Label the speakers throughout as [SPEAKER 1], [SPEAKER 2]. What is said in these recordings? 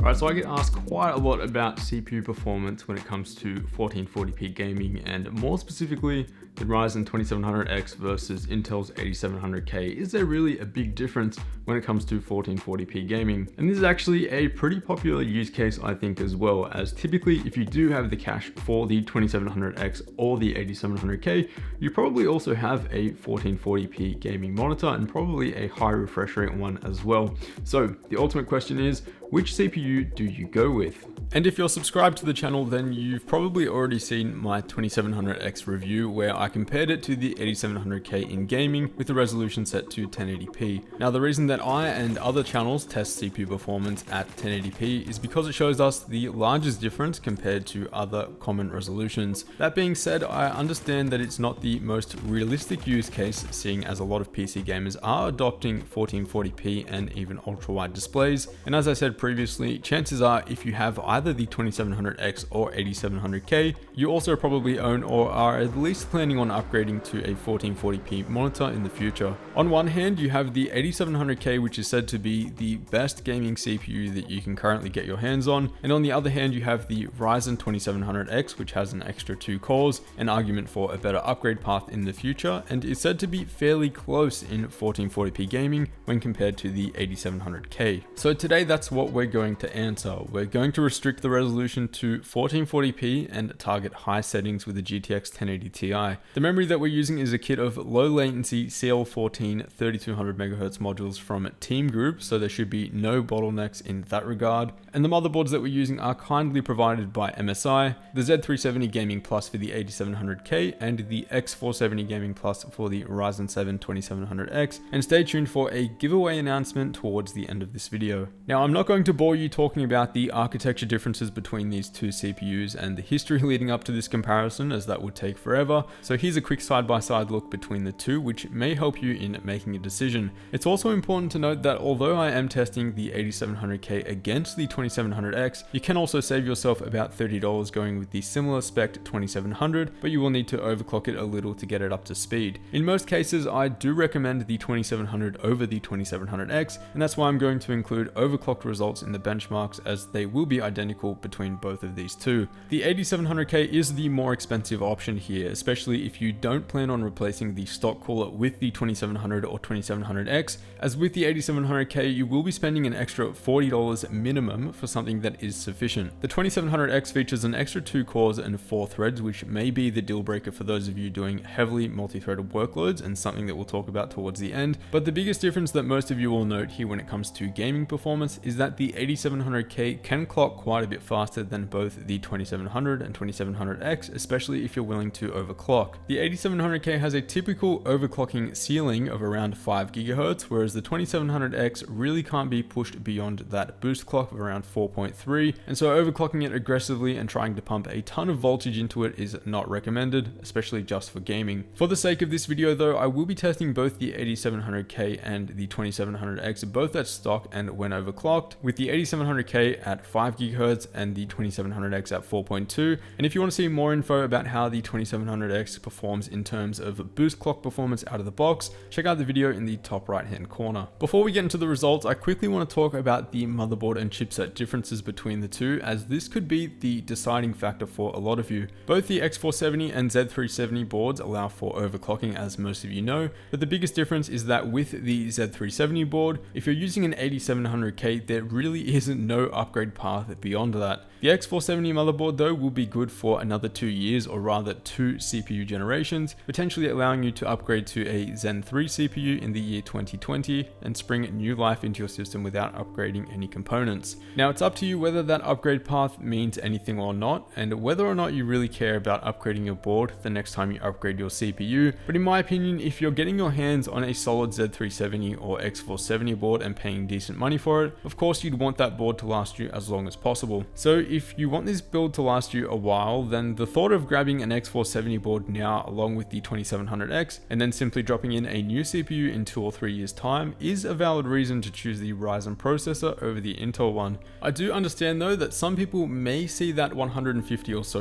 [SPEAKER 1] Alright, so I get asked quite a lot about CPU performance when it comes to 1440p gaming, and more specifically the Ryzen 2700X versus Intel's 8700K. Is there really a big difference when it comes to 1440p gaming? And this is actually a pretty popular use case, I think, as well, as typically if you do have the cash for the 2700X or the 8700K, you probably also have a 1440p gaming monitor and probably a high refresh rate one as well. So the ultimate question is, which CPU do you go with? And if you're subscribed to the channel, then you've probably already seen my 2700X review where I compared it to the 8700K in gaming with the resolution set to 1080p. Now, the reason that I and other channels test CPU performance at 1080p is because it shows us the largest difference compared to other common resolutions. That being said, I understand that it's not the most realistic use case, seeing as a lot of PC gamers are adopting 1440p and even ultra-wide displays. And as I said previously, chances are if you have either the 2700X or 8700K, you also probably own or are at least planning on upgrading to a 1440p monitor in the future. On one hand, you have the 8700K, which is said to be the best gaming CPU that you can currently get your hands on, and on the other hand, you have the Ryzen 2700X, which has an extra 2 cores, an argument for a better upgrade path in the future, and is said to be fairly close in 1440p gaming when compared to the 8700K. So today, that's what we're going to answer. We're going to restrict the resolution to 1440p and target high settings with the GTX 1080 Ti. The memory that we're using is a kit of low latency CL14 3200 MHz modules from Team Group, so there should be no bottlenecks in that regard. And the motherboards that we're using are kindly provided by MSI, the Z370 Gaming Plus for the 8700K and the X470 Gaming Plus for the Ryzen 7 2700X. And stay tuned for a giveaway announcement towards the end of this video. Now, I'm not going to bore you talking about the architecture differences between these two CPUs and the history leading up to this comparison, as that would take forever. So here's a quick side-by-side look between the two, which may help you in making a decision. It's also important to note that although I am testing the 8700K against the 2700X, you can also save yourself about $30 going with the similar spec 2700, but you will need to overclock it a little to get it up to speed. In most cases, I do recommend the 2700 over the 2700X, and that's why I'm going to include overclocked results in the benchmarks, as they will be identical between both of these two. The 8700K is the more expensive option here, especially if you don't plan on replacing the stock cooler with the 2700 or 2700X, as with the 8700K you will be spending an extra $40 minimum for something that is sufficient. The 2700X features an extra 2 cores and 4 threads, which may be the deal breaker for those of you doing heavily multi-threaded workloads, and something that we'll talk about towards the end. But the biggest difference that most of you will note here when it comes to gaming performance is that the 8700K can clock quite a bit faster than both the 2700 and 2700X, especially if you're willing to overclock. The 8700K has a typical overclocking ceiling of around 5 GHz, whereas the 2700X really can't be pushed beyond that boost clock of around 4.3, and so overclocking it aggressively and trying to pump a ton of voltage into it is not recommended, especially just for gaming. For the sake of this video though, I will be testing both the 8700K and the 2700X, both at stock and when overclocked, with the 8700K at 5 GHz and the 2700X at 4.2. And if you want to see more info about how the 2700X performs in terms of boost clock performance out of the box, check out the video in the top right hand corner. Before we get into the results, I quickly want to talk about the motherboard and chipset differences between the two, as this could be the deciding factor for a lot of you. Both the X470 and Z370 boards allow for overclocking, as most of you know, but the biggest difference is that with the Z370 board, if you're using an 8700K, there really isn't no upgrade path beyond that. The X470 motherboard though will be good for another 2 years, or rather 2 CPU generations, potentially allowing you to upgrade to a Zen 3 CPU in the year 2020 and spring new life into your system without upgrading any components. Now, it's up to you whether that upgrade path means anything or not, and whether or not you really care about upgrading your board the next time you upgrade your CPU. But in my opinion, if you're getting your hands on a solid Z370 or X470 board and paying decent money for it, of course you'd want that board to last you as long as possible. So if you want this build to last you a while, then the thought of grabbing an X470 board now along with the 2700X and then simply dropping in a new CPU in 2 or 3 years time is a valid reason to choose the Ryzen processor over the Intel one. I do understand though that some people may see that $150 or so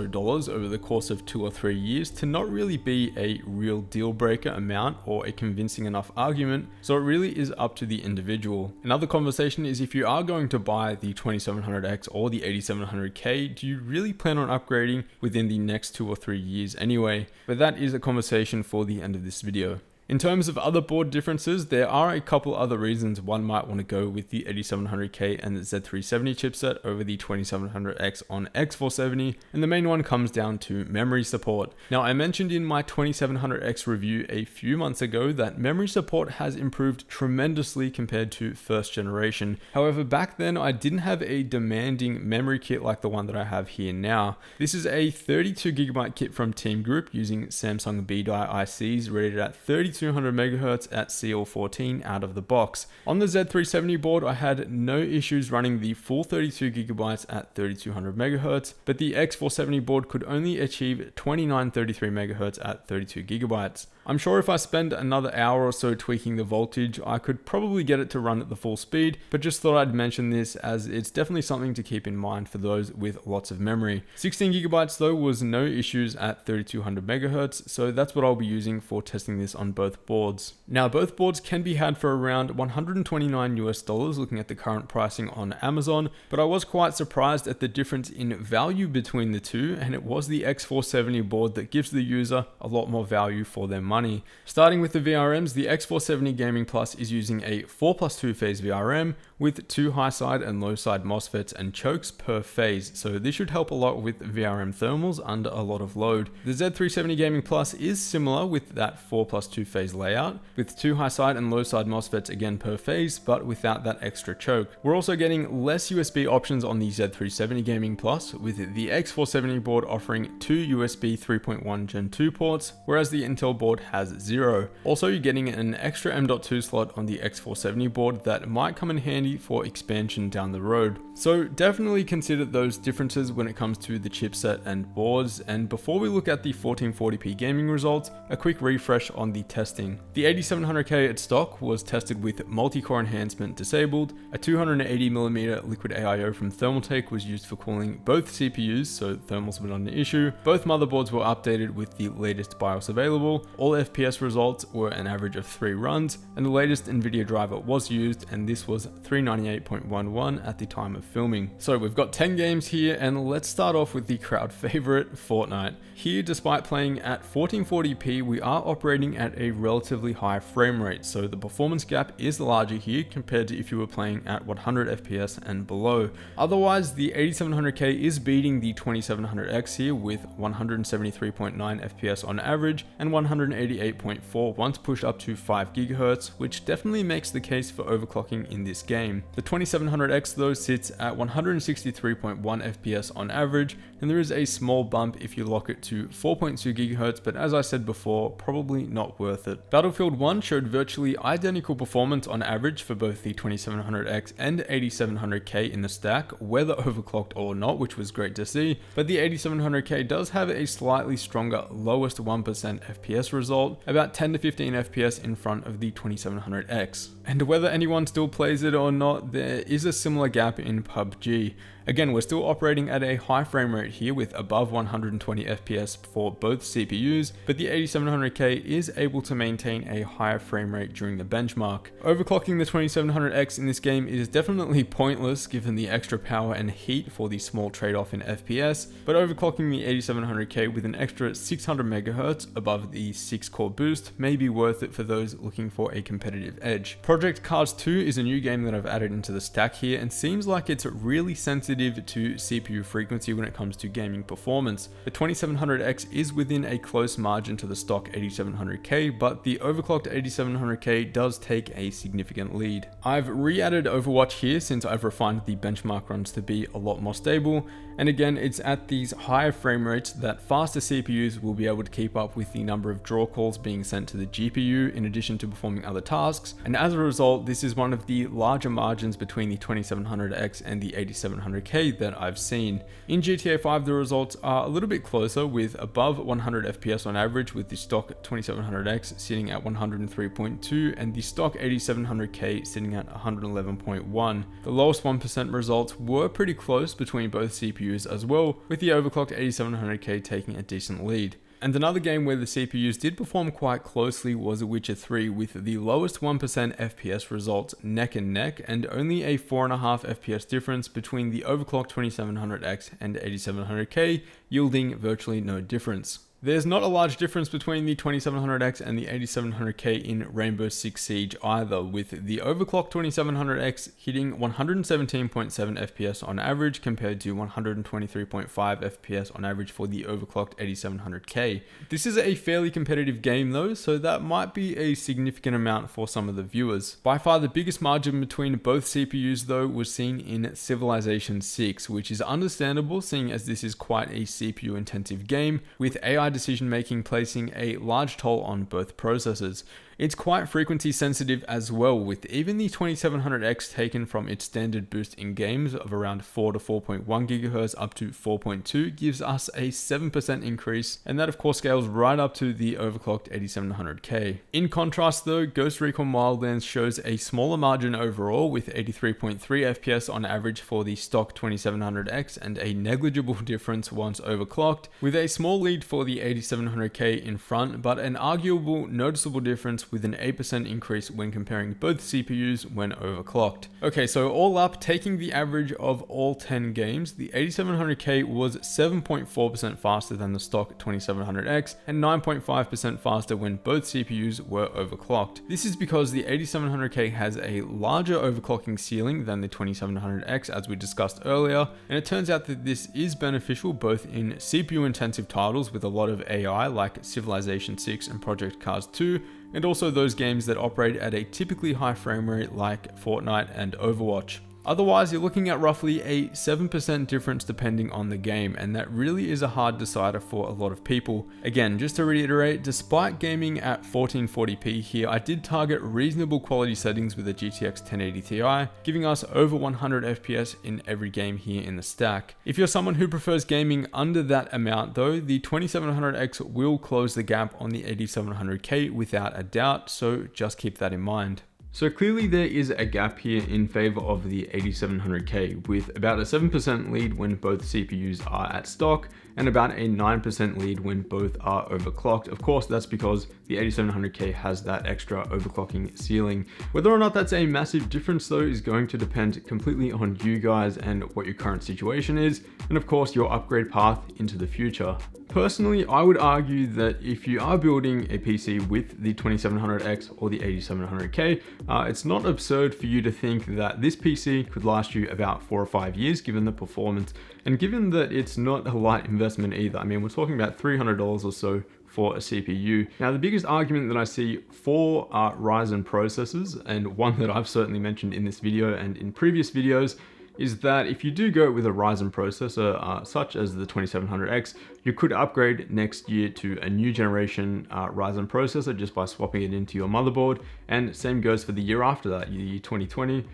[SPEAKER 1] over the course of 2 or 3 years to not really be a real deal breaker amount or a convincing enough argument, so it really is up to the individual. Another conversation is if you are going to buy the 2700X or the 8700K, do you really plan on upgrading within the next 2 or 3 years anyway? But that is a conversation for the end of this video. In terms of other board differences, there are a couple other reasons one might want to go with the 8700K and the Z370 chipset over the 2700X on X470, and the main one comes down to memory support. Now, I mentioned in my 2700X review a few months ago that memory support has improved tremendously compared to first generation. However, back then I didn't have a demanding memory kit like the one that I have here now. This is a 32GB kit from Team Group using Samsung B-Die ICs rated at 3200 MHz at CL14 out of the box. On the Z370 board, I had no issues running the full 32GB at 3200 MHz, but the X470 board could only achieve 2933 MHz at 32GB. I'm sure if I spend another hour or so tweaking the voltage, I could probably get it to run at the full speed, but just thought I'd mention this as it's definitely something to keep in mind for those with lots of memory. 16GB though was no issues at 3200 MHz, so that's what I'll be using for testing this on both boards. Now, both boards can be had for around $129 looking at the current pricing on Amazon, but I was quite surprised at the difference in value between the two, and it was the X470 board that gives the user a lot more value for their money. Starting with the VRMs, the X470 Gaming Plus is using a 4+2 phase VRM with 2 high side and low side MOSFETs and chokes per phase, so this should help a lot with VRM thermals under a lot of load. The Z370 Gaming Plus is similar with that 4+2 phase layout, with 2 high side and low side MOSFETs again per phase, but without that extra choke. We're also getting less USB options on the Z370 Gaming Plus, with the X470 board offering 2 USB 3.1 Gen 2 ports, whereas the Intel board has 0. Also, you're getting an extra M.2 slot on the X470 board that might come in handy for expansion down the road. So definitely consider those differences when it comes to the chipset and boards. And before we look at the 1440p gaming results, a quick refresh on the testing. The 8700K at stock was tested with multi-core enhancement disabled. A 280mm liquid AIO from Thermaltake was used for cooling both CPUs, so thermals were not an issue. Both motherboards were updated with the latest BIOS available. All FPS results were an average of 3 runs, and the latest NVIDIA driver was used, and this was 398.11 at the time of filming. So we've got 10 games here, and let's start off with the crowd favorite, Fortnite. Here, despite playing at 1440p, we are operating at a relatively high frame rate, so the performance gap is larger here compared to if you were playing at 100 FPS and below. Otherwise, the 8700K is beating the 2700X here with 173.9 FPS on average and 188.4 once pushed up to 5 GHz, which definitely makes the case for overclocking in this game. The 2700X though sits at 163.1 FPS on average, and there is a small bump if you lock it to 4.2 GHz, but as I said before, probably not worth it. Battlefield 1 showed virtually identical performance on average for both the 2700X and 8700K in the stack, whether overclocked or not, which was great to see, but the 8700K does have a slightly stronger lowest 1% FPS result, about 10 to 15 FPS in front of the 2700X. And whether anyone still plays it or not, there is a similar gap in PUBG. Again, we're still operating at a high frame rate here with above 120 FPS for both CPUs, but the 8700K is able to maintain a higher frame rate during the benchmark. Overclocking the 2700X in this game is definitely pointless given the extra power and heat for the small trade-off in FPS, but overclocking the 8700K with an extra 600 MHz above the 6-core boost may be worth it for those looking for a competitive edge. Project Cars 2 is a new game that I've added into the stack here and seems like it's really sensitive to CPU frequency when it comes to gaming performance. The 2700X is within a close margin to the stock 8700K, but the overclocked 8700K does take a significant lead. I've re-added Overwatch here since I've refined the benchmark runs to be a lot more stable, and again, it's at these higher frame rates that faster CPUs will be able to keep up with the number of draw calls being sent to the GPU in addition to performing other tasks, and as a result, this is one of the larger margins between the 2700X and the 8700K 2700K that I've seen. In GTA 5, the results are a little bit closer, with above 100 FPS on average, with the stock 2700X sitting at 103.2 and the stock 8700K sitting at 111.1. The lowest 1% results were pretty close between both CPUs as well, with the overclocked 8700K taking a decent lead. And another game where the CPUs did perform quite closely was Witcher 3, with the lowest 1% FPS results neck and neck, and only a 4.5 FPS difference between the overclocked 2700X and 8700K, yielding virtually no difference. There's not a large difference between the 2700X and the 8700K in Rainbow Six Siege either, with the overclocked 2700X hitting 117.7 FPS on average compared to 123.5 FPS on average for the overclocked 8700K. This is a fairly competitive game though, so that might be a significant amount for some of the viewers. By far the biggest margin between both CPUs though was seen in Civilization 6, which is understandable seeing as this is quite a CPU intensive game, with AI decision making placing a large toll on both processors. It's quite frequency sensitive as well, with even the 2700X taken from its standard boost in games of around 4 to 4.1 GHz up to 4.2 gives us a 7% increase, and that of course scales right up to the overclocked 8700K. In contrast though, Ghost Recon Wildlands shows a smaller margin overall, with 83.3 FPS on average for the stock 2700X and a negligible difference once overclocked, with a small lead for the 8700K in front, but an arguable noticeable difference with an 8% increase when comparing both CPUs when overclocked. Okay, so all up, taking the average of all 10 games, the 8700K was 7.4% faster than the stock 2700X and 9.5% faster when both CPUs were overclocked. This is because the 8700K has a larger overclocking ceiling than the 2700X, as we discussed earlier, and it turns out that this is beneficial both in CPU intensive titles with a lot of AI like Civilization 6 and Project Cars 2, and also those games that operate at a typically high frame rate like Fortnite and Overwatch. Otherwise, you're looking at roughly a 7% difference depending on the game, and that really is a hard decider for a lot of people. Again, just to reiterate, despite gaming at 1440p here, I did target reasonable quality settings with a GTX 1080 Ti, giving us over 100 FPS in every game here in the stack. If you're someone who prefers gaming under that amount though, the 2700X will close the gap on the 8700K without a doubt, so just keep that in mind. So clearly there is a gap here in favor of the 8700K, with about a 7% lead when both CPUs are at stock and about a 9% lead when both are overclocked. Of course, that's because the 8700K has that extra overclocking ceiling. Whether or not that's a massive difference though is going to depend completely on you guys and what your current situation is, and of course your upgrade path into the future. Personally, I would argue that if you are building a PC with the 2700X or the 8700K, it's not absurd for you to think that this PC could last you about 4 or 5 years given the performance, and given that it's not a light investment either. I mean, we're talking about $300 or so for a CPU. Now, the biggest argument that I see for Ryzen processors, and one that I've certainly mentioned in this video and in previous videos, is that if you do go with a Ryzen processor such as the 2700X, you could upgrade next year to a new generation Ryzen processor just by swapping it into your motherboard, and same goes for the year after that, year 2020,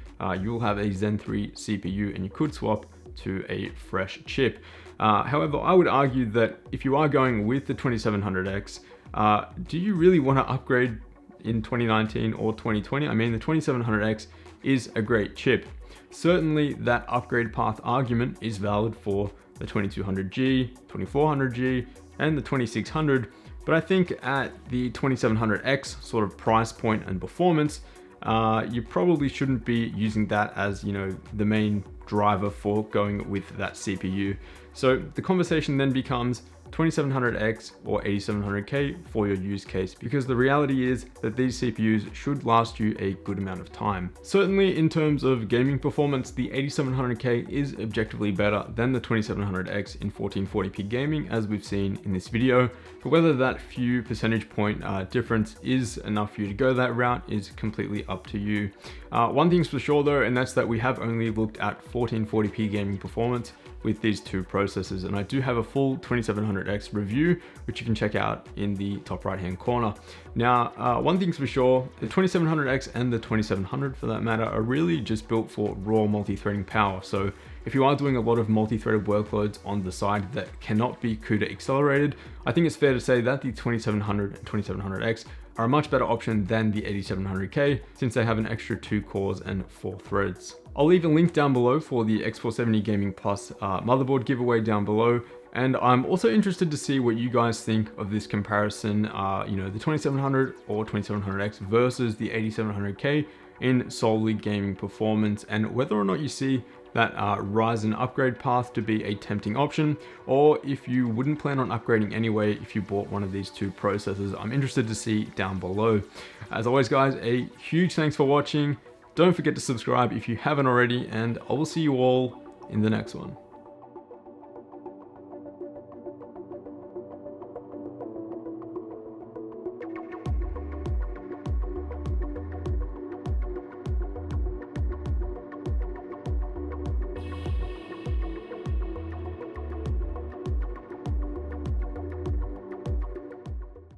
[SPEAKER 1] you'll have a Zen 3 CPU and you could swap to a fresh chip. However, I would argue that if you are going with the 2700X, do you really want to upgrade in 2019 or 2020? I mean, the 2700X is a great chip. Certainly that upgrade path argument is valid for the 2200G, 2400G, and the 2600, but I think at the 2700X sort of price point and performance, you probably shouldn't be using that as, the main driver for going with that CPU. So the conversation then becomes 2700X or 8700K for your use case, because the reality is that these CPUs should last you a good amount of time. Certainly in terms of gaming performance, the 8700K is objectively better than the 2700X in 1440p gaming, as we've seen in this video, but whether that few percentage point difference is enough for you to go that route is completely up to you. One thing's for sure though, and that's that we have only looked at 1440p gaming performance with these two processors, and I do have a full 2700X review which you can check out in the top right hand corner. Now, one thing's for sure, the 2700X and the 2700 for that matter are really just built for raw multi-threading power. So if you are doing a lot of multi-threaded workloads on the side that cannot be CUDA accelerated, I think it's fair to say that the 2700 and 2700X are a much better option than the 8700K since they have an extra 2 cores and 4 threads. I'll leave a link down below for the X470 Gaming Plus motherboard giveaway down below. And I'm also interested to see what you guys think of this comparison, the 2700 or 2700X versus the 8700K in solely gaming performance, and whether or not you see that Ryzen upgrade path to be a tempting option, or if you wouldn't plan on upgrading anyway if you bought one of these two processors. I'm interested to see down below. As always guys, a huge thanks for watching. Don't forget to subscribe if you haven't already, and I will see you all in the next one.